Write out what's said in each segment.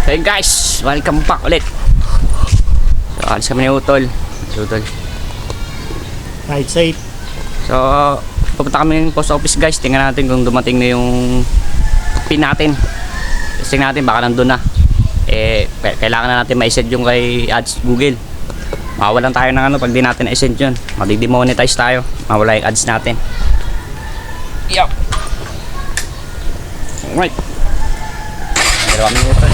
Hey guys, welcome back ulit. So, alis kami ni Utol. Ride safe. So, pupunta kami ng post office guys. Tingnan natin kung dumating na yung pin natin. Testing natin, baka nandun na. Kailangan na natin ma-send yung kay ads Google. Mawalan tayo ng ano pag di natin i-send yun. Madi-demonetize tayo. Mawala yung ads natin. Yup. Alright. Dalawa kami ni Utol.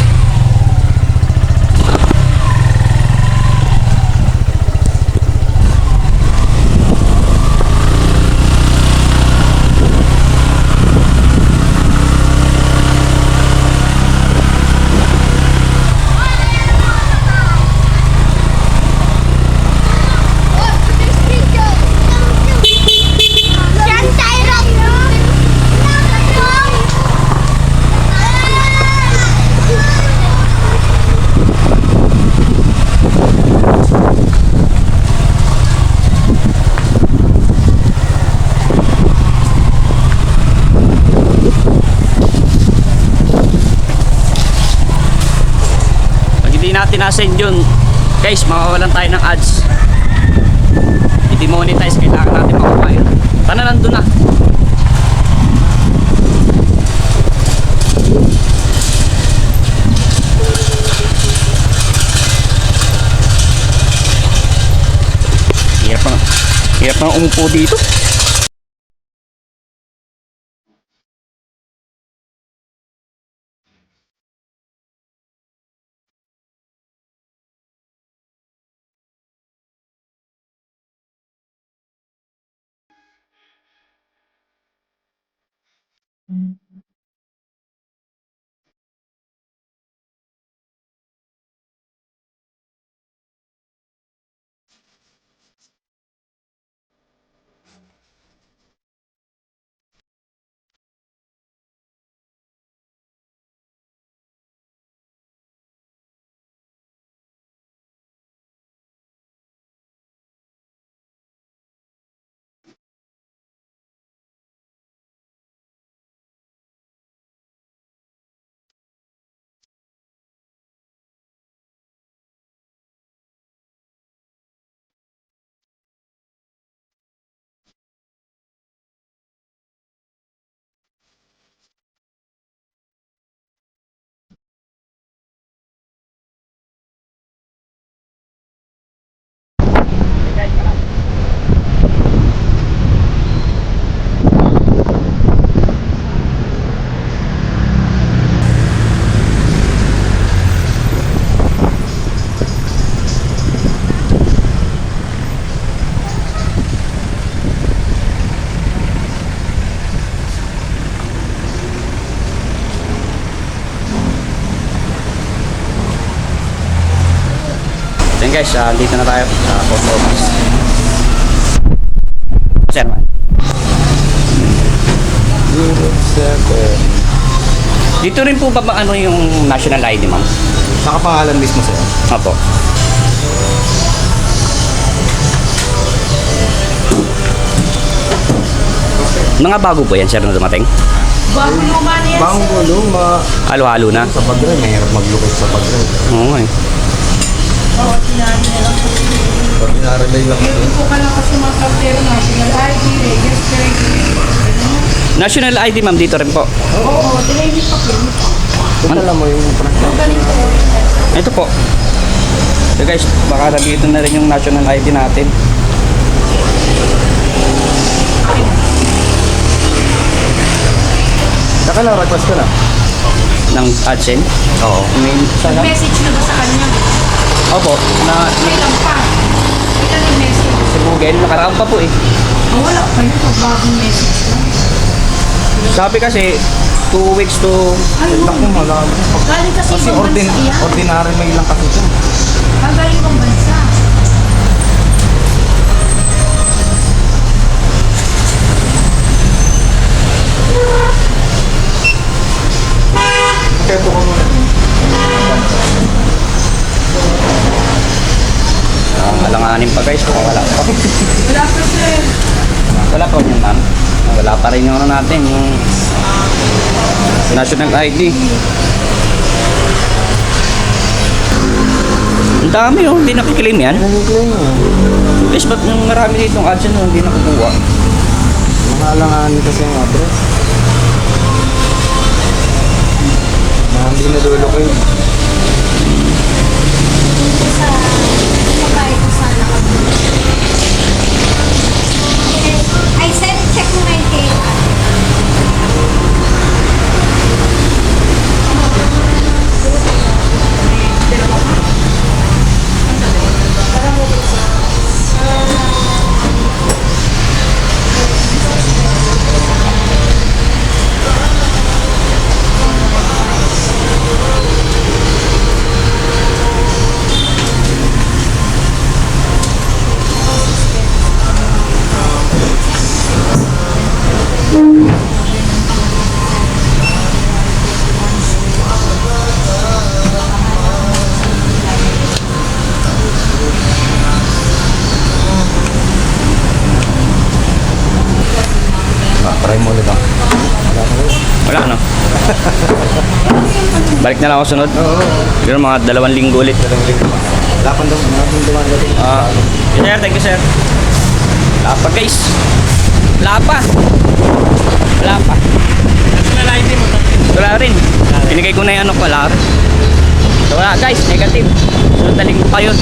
Natin na-send yun guys, mawawalan tayo ng ads. I-demonetize, kailangan natin makuha yun. Sana nandun na. Hirap na umupo dito. Then guys, dito na tayo sa post office. Sir man. Dito rin po ba ano yung national ID, ma'am? Nakapangalan mismo sa'yo. Opo. Mga bago po yan, sir, na dumating? Bagong luma na yan. Bagong luma. Halo-halo na. Sa pag-drive, mahirap mag-locate sa pag-drive. Oo nga eh. Oo, tinarin na lang. Pag inaralay lang ito. Ito ka lang kasi mga kaptero national ID, registered. National ID, ma'am, dito rin po. Oo, tinahimik pa po. Kung alam mo yung Ang galing po. Ito po. So guys, baka nandito na rin yung national ID natin. Saka lang, request ko na. Ng AdSense. Oo. Email. Sana? Message na ba sa kanya? Opo. Kailan pa? Kailan yung message? Sa Google, nakaraan pa po eh. Oh, wala pa yun. Pag bagong message lang. Sabi kasi, 2 weeks to... Ay, Naku, malaman. galing kasi Kasi ibang bansa yan. ordinary may lang kasi ito. Ang galing ibang bansa. Kaya ito ko muna. Alanganin pa guys, kung wala pa. Wala pa sir. Wala pa yun, ma'am. Wala pa rin yung ano natin, yung national ID. Ang dami oh, hindi nakiklaim yan. Nag-claim yan. Guys, ba't yung marami ditong ads yan hindi nakukuha? Mahalanganin kasi yung address. Na hindi nadulocate. I said check mo na yung cake. Try mo ulit ako. Wala no? Balik na lang ako sunod. Siguro mga 2 linggo ulit. Wala pang dumagat. Sir, thank you sir. Wala pa guys. Wala pa. Wala pa. Wala rin. Binigay ko na yung ano ko, wala rin. So wala guys, negative. Sunod na linggo pa yun.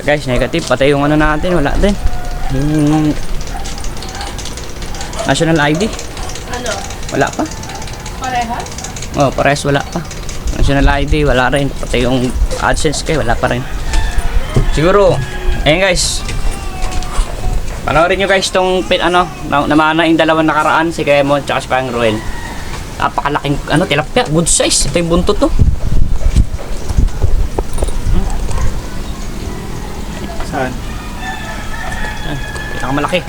Guys, negative. Patay yung ano natin. Wala din. Yung national ID. Ano? Wala pa. Parehas? Oh, parehas wala pa. National ID, wala rin. Pati yung AdSense kayo, wala pa rin. Siguro, ayun guys. Panoorin nyo guys tong namana yung 2 nakaraan, si Kemon tsaka si Pang Ruel. Napakalaking tilapia, good size. Ito yung buntot to. Saan? Yan, pinakamalaki.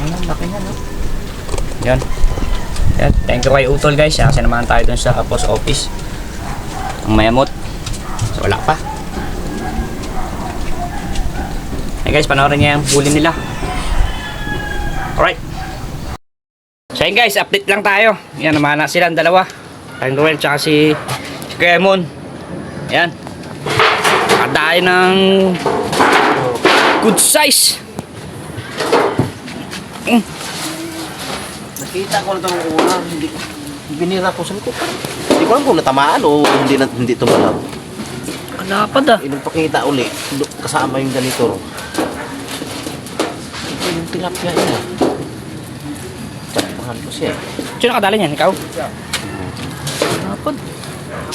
Ayan, laki na no. Yan. Yan, thank you kay Utol guys. Kasi naman tayo dun sa post office. Ang mayamot. So wala pa. Hey guys, panoorin niya yung huli nila. Alright. So yun guys, update lang tayo. Yan, naman na silang 2. Ang Ruel tsaka si Kemon. Yan. Nakadayo ng good size. Nakita ko na itong una, hindi binira ko sa ko. Hindi ko alam kung natamaan o hindi tumalab. Kalapad ah. Inagpakita uli, kasama yung ganito. Ito yung tilapia niya. Tapahan ko siya. Sino nakadala niyan? Ikaw? Kalapad.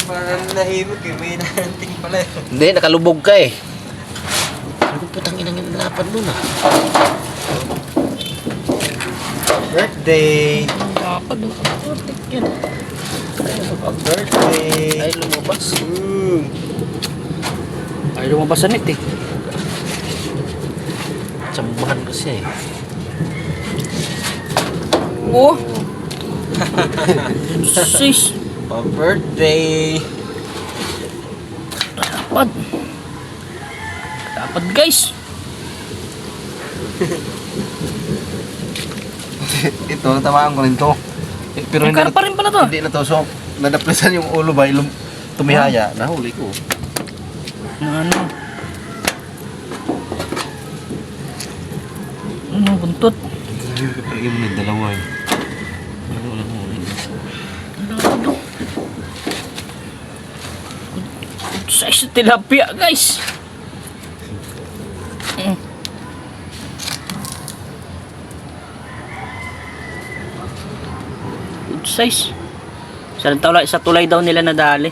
Parang nahimot eh. May nahanting pala eh. Hindi, nakalubog ka eh. Ano kung putang inang inalapan nun ah. Birthday! Kalapad ah. Yan. Birthday! Ay, lumabas. Ay, lumabas sa net eh. Sambahan ko siya eh. Oo. Sis. Pa-birthday! Kalapad. Kalapad guys. Ito, tamaan ko rin to. Pero Ang karpa rin pala to. Hindi na to. So, nadaplisan yung ulo ba? Tumihaya. Nahuli ko. Ano? Ano, buntot? Yung may 2 eh. Ano? Size tilapia guys. size. Sa tulay daw nila nadali.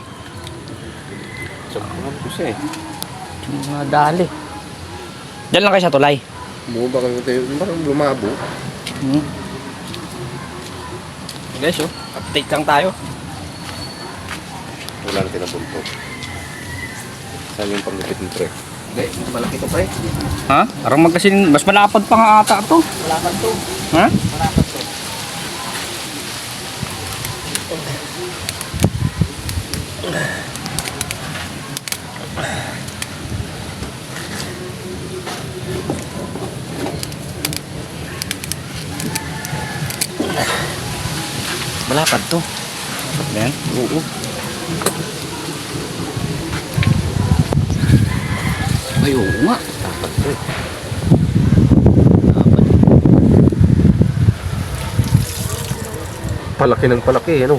Sabuhan ko siya eh. Nadali. Diyan lang kayo sa tulay. Bumaba kami tayo. Parang lumabo. Guys, oh. Update lang tayo. Wala na tinabuntot. Saan yung panglupit ng pre? Hindi, mas malaki to pre. Ha? Parang magkasing, mas malapad pa nga ata to. Malapad to. Ha? Malapad to. Malapad to. Yan. Oo. Ay, oo nga. Dapat to. Palaki ng palaki, ano?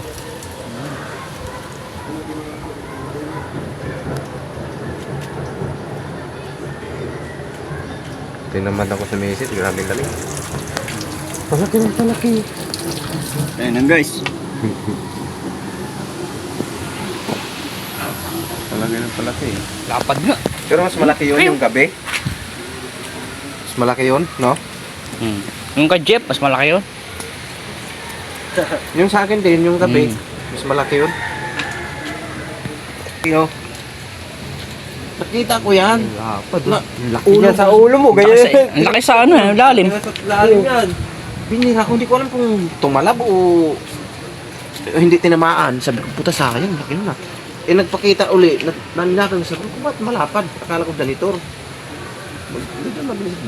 Tinamad ako sa mesit, grabing galing. Palaki ng palaki. Ayan lang guys. Palaki ng palaki. Lapad nga. Pero mas malaki yun yung gabi. Mas malaki yun, no? Yung kay Jeff, mas malaki yun. Yung sa akin din, yung gabi, mas malaki yun. Yo. Nakita ko yan. Lapad. Laki niya sa ulo mo, ganyan. Ang laki sa ano, lalim. Lalim yan. Binira ko, hindi ko alam kung tumalab o hindi tinamaan. Sabi ko, puta sayang, laki na. Eh nagpakita uli, nanilatan sa ko, ba't malapad? Akala ko janitor.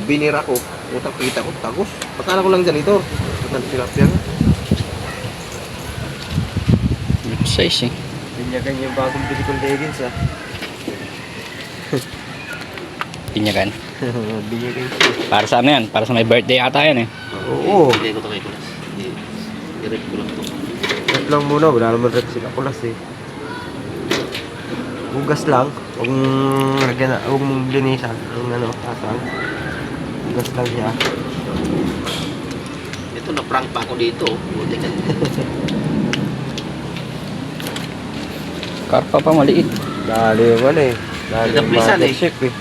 Binira ko, utang kita ko, tagos. Akala ko lang janitor. Utang tilapia nga. Size eh. Binyagan yung bagong bili kong leggings ah. Pinyagan. Binyagan. Para sa ano yan? Para sa may birthday ata yan eh. Oo. Hindi ko ito kay Kulas. I-rep ko lang ito. Rep lang muna, wala naman rep sila kulas eh. Hugas lang. Huwag mong linisan. Ang ano, asang. Hugas lang siya. Ito, na-prank pa ako dito. Buti ka. Karpa pa maliit. Dali yung ano eh. Dali yung Naplisan eh. mothership eh.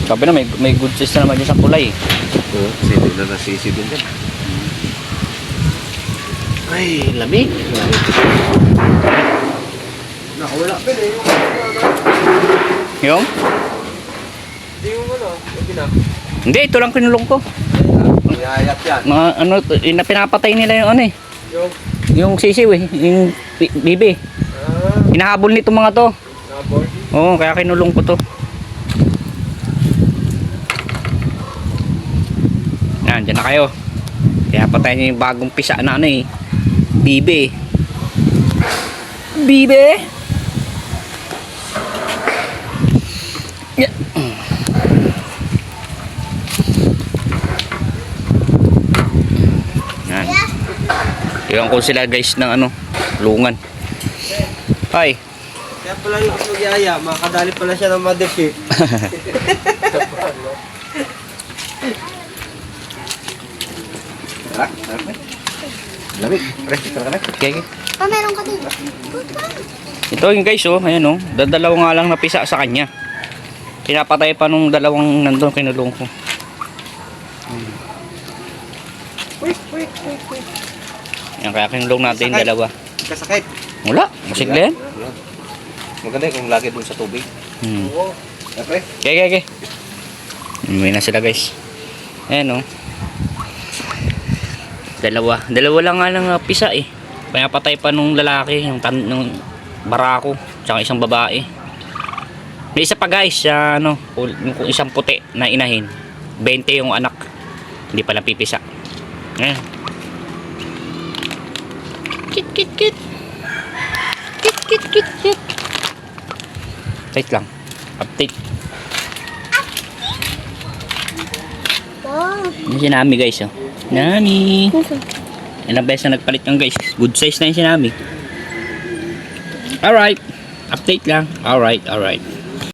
Sabi na may good size na naman dyan sa kulay eh. Kasi hindi na nasisi din dyan. Ay, lamig. Nakawala pa eh. Yung? Hindi yung ano. Hindi, ito lang kinulong ko. Mayayat yan. Mga ano, pinapatay nila yung ano eh. Yung sisiw eh, yung bibi. Hinahabol nito mga to. Oo, kaya kinulong ko to. Yan, dyan na kayo. Kaya patay niyo yung bagong pisa na ano eh. Bibi. Bibi! Yeah. Yan. Iwan ko sila guys ng ano, lungan. Hi. Kaya pala yung magyaya, makakadali pala siya ng mothership. Lamig. Pre, ito ka na. Okay. Pa, meron ka dito. Ito yung guys oh, ayan oh, dadalawa nga lang napisa sa kanya. Pinapatay pa nung dalawang nandun kinulong ko. Yan, kaya kinulong natin yung dalawa. Kasakit. Wala, masigla yan. Maganda kung lagi dun sa tubig. Oo. Pre. Okay. Umuwi na sila guys. Ayan oh. Dalawa lang nga lang pisa eh. Pinapatay pa nung lalaki, nung barako, tsaka isang babae. May isa pa guys, ano, yung isang puti na inahin. 20 yung anak. Hindi pa napipisa. Ayan. Kit. Kit. Wait lang. Update. Wow. Yung sinami guys oh. Nani. Ilang beses na nagpalit yung guys. Good size na yung sinami. Alright. Update lang. Alright.